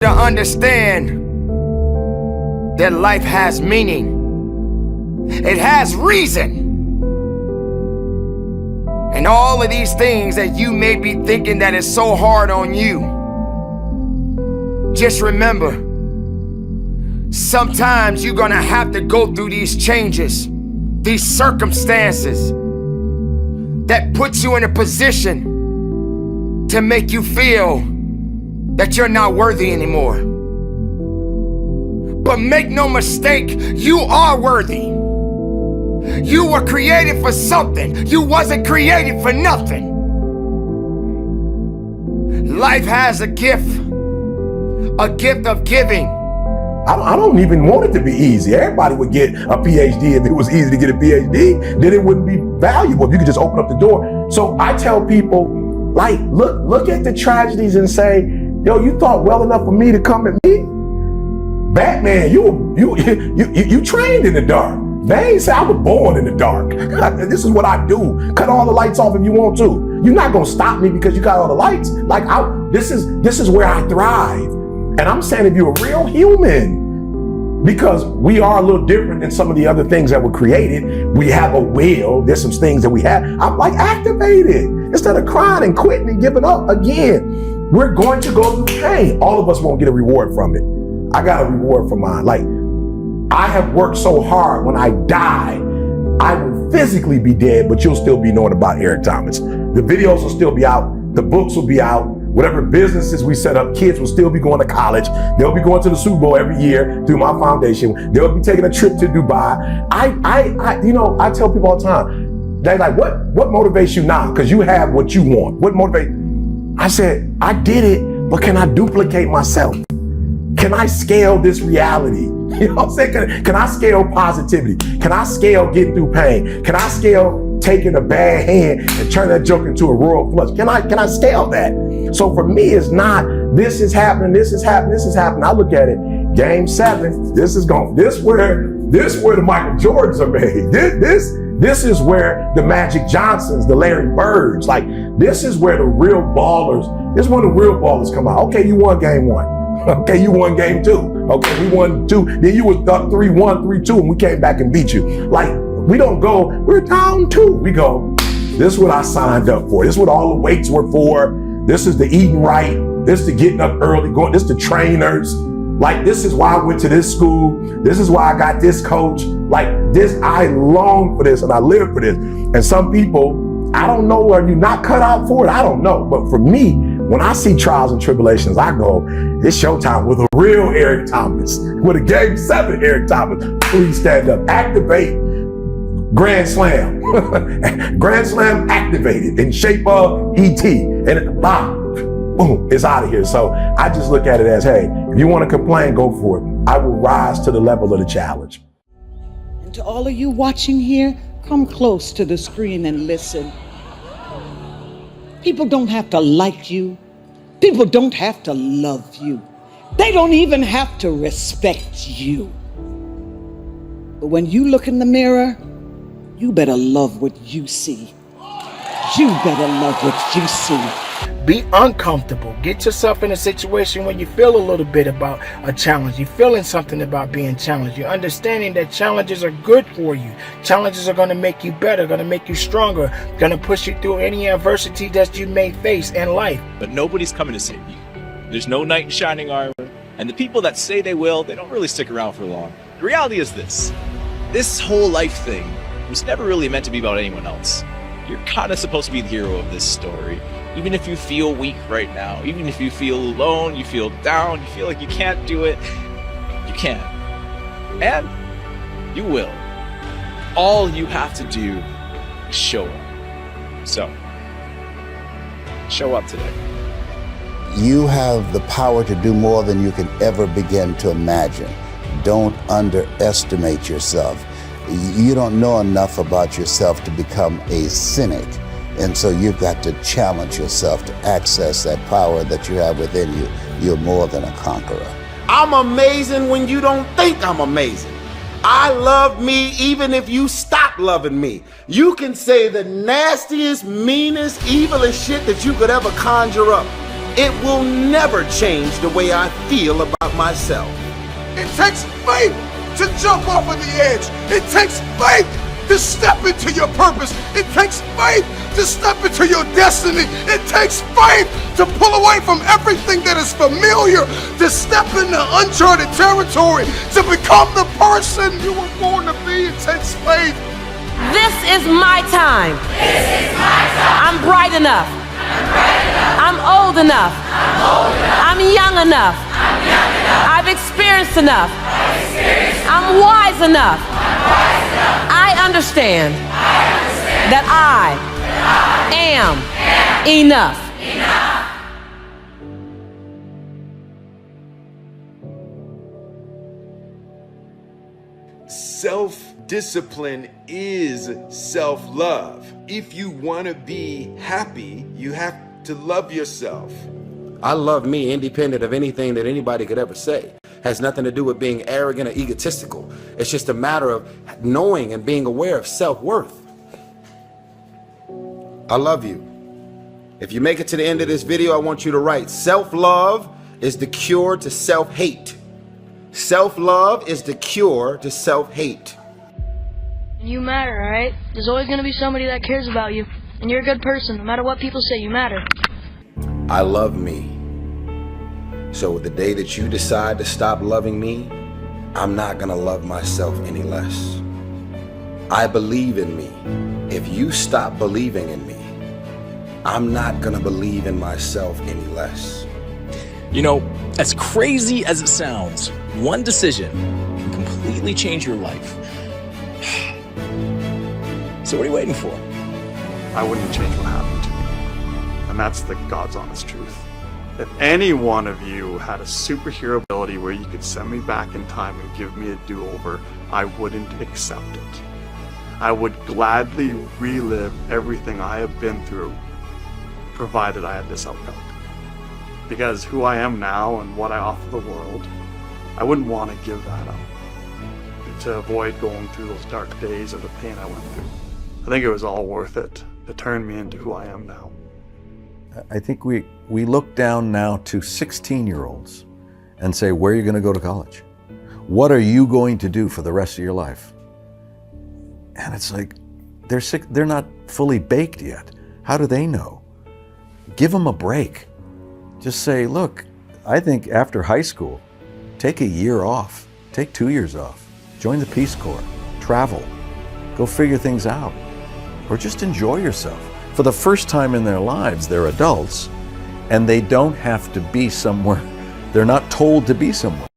to understand that life has meaning. It has reason. And all of these things that you may be thinking that is so hard on you, just remember, sometimes you're gonna have to go through these changes, these circumstances that puts you in a position to make you feel that you're not worthy anymore. But make no mistake, you are worthy. You were created for something. You wasn't created for nothing. Life has a gift of giving. I don't even want it to be easy. Everybody would get a PhD if it was easy to get a PhD. Then it wouldn't be valuable if you could just open up the door. So I tell people, like, look at the tragedies and say, yo, you thought well enough for me to come at me? Batman, you trained in the dark. They ain't say I was born in the dark. This is what I do. Cut all the lights off if you want to. You're not gonna stop me because you got all the lights. Like, this is where I thrive. And I'm saying, if you're a real human, because we are a little different than some of the other things that were created. We have a will. There's some things that we have. I'm like, activate it. Instead of crying and quitting and giving up again. We're going to go through pain. All of us won't get a reward from it. I got a reward for mine. Like, I have worked so hard. When I die, I will physically be dead, but you'll still be knowing about Eric Thomas. The videos will still be out. The books will be out. Whatever businesses we set up, kids will still be going to college. They'll be going to the Super Bowl every year through my foundation. They'll be taking a trip to Dubai. I tell people all the time, they're like, what motivates you now? Because you have what you want. What motivates? I said, I did it, but can I duplicate myself? Can I scale this reality? You know what I'm saying? Can I scale positivity? Can I scale getting through pain? Can I scale taking a bad hand and turn that joke into a royal flush? Can I scale that? So for me, it's not, this is happening, this is happening, this is happening. I look at it, game 7, this where the Michael Jordans are made. This is where the Magic Johnsons, the Larry Birds, like, this is where the real ballers, this is when the real ballers come out. Okay, you won game 1. Okay, you won game 2. Okay, we won 2. Then you was up 3-1, 3-2, and we came back and beat you. Like, we don't go, we're down 2. We go, this is what I signed up for. This is what all the weights were for. This is the eating right. This is the getting up early, this is the trainers. Like, this is why I went to this school. This is why I got this coach. Like, this, I long for this and I live for this. And some people, I don't know, are you not cut out for it? I don't know. But for me, when I see trials and tribulations, I go, it's showtime with a real Eric Thomas, with a game 7 Eric Thomas. Please stand up, activate, Grand Slam. Grand Slam activated in shape of ET. And boom, it's out of here. So I just look at it as, hey, if you want to complain, go for it. I will rise to the level of the challenge. And to all of you watching here, come close to the screen and listen. People don't have to like you. People don't have to love you. They don't even have to respect you. But when you look in the mirror, you better love what you see. You better love what you see. Be uncomfortable. Get yourself in a situation where you feel a little bit about a challenge. You're feeling something about being challenged. You're understanding that challenges are good for you. Challenges are going to make you better, going to make you stronger, going to push you through any adversity that you may face in life. But nobody's coming to save you. There's no knight in shining armor. And the people that say they will, they don't really stick around for long. The reality is this whole life thing was never really meant to be about anyone else. You're kind of supposed to be the hero of this story. Even if you feel weak right now, even if you feel alone, you feel down, you feel like you can't do it, you can. And you will. All you have to do is show up. So, show up today. You have the power to do more than you can ever begin to imagine. Don't underestimate yourself. You don't know enough about yourself to become a cynic. And so you've got to challenge yourself to access that power that you have within you. You're more than a conqueror. I'm amazing when you don't think I'm amazing. I love me even if you stop loving me. You can say the nastiest, meanest, evilest shit that you could ever conjure up. it will never change the way I feel about myself. It takes faith to jump off of the edge. It takes faith to step into your purpose. It takes faith to step into your destiny. It takes faith to pull away from everything that is familiar, to step into uncharted territory, to become the person you were born to be. It takes faith. This is my time. This is my time. I'm bright enough. I'm old enough. I'm young enough. I've experienced enough. I'm wise enough. I understand that I am enough. Self-discipline is self-love. If you want to be happy, you have to love yourself. I love me independent of anything that anybody could ever say. Has nothing to do with being arrogant or egotistical. It's just a matter of knowing and being aware of self-worth. I love you. If you make it to the end of this video, I want you to write, self-love is the cure to self-hate. Self-love is the cure to self-hate. You matter, alright? There's always going to be somebody that cares about you. And you're a good person. No matter what people say, you matter. I love me. So the day that you decide to stop loving me, I'm not gonna love myself any less. I believe in me. If you stop believing in me, I'm not gonna believe in myself any less. You know, as crazy as it sounds, one decision can completely change your life. So what are you waiting for? I wouldn't change what happened to me. And that's the God's honest truth. If any one of you had a superhero ability where you could send me back in time and give me a do-over, I wouldn't accept it. I would gladly relive everything I have been through, provided I had this outcome. Because who I am now and what I offer the world, I wouldn't want to give that up to avoid going through those dark days or the pain I went through. I think it was all worth it to turn me into who I am now. I think we look down now to 16-year-olds and say, where are you going to go to college? What are you going to do for the rest of your life? And it's like, they're not fully baked yet. How do they know? Give them a break. Just say, look, I think after high school, take a year off, take 2 years off, join the Peace Corps, travel, go figure things out, or just enjoy yourself. For the first time in their lives, they're adults, and they don't have to be somewhere. They're not told to be somewhere.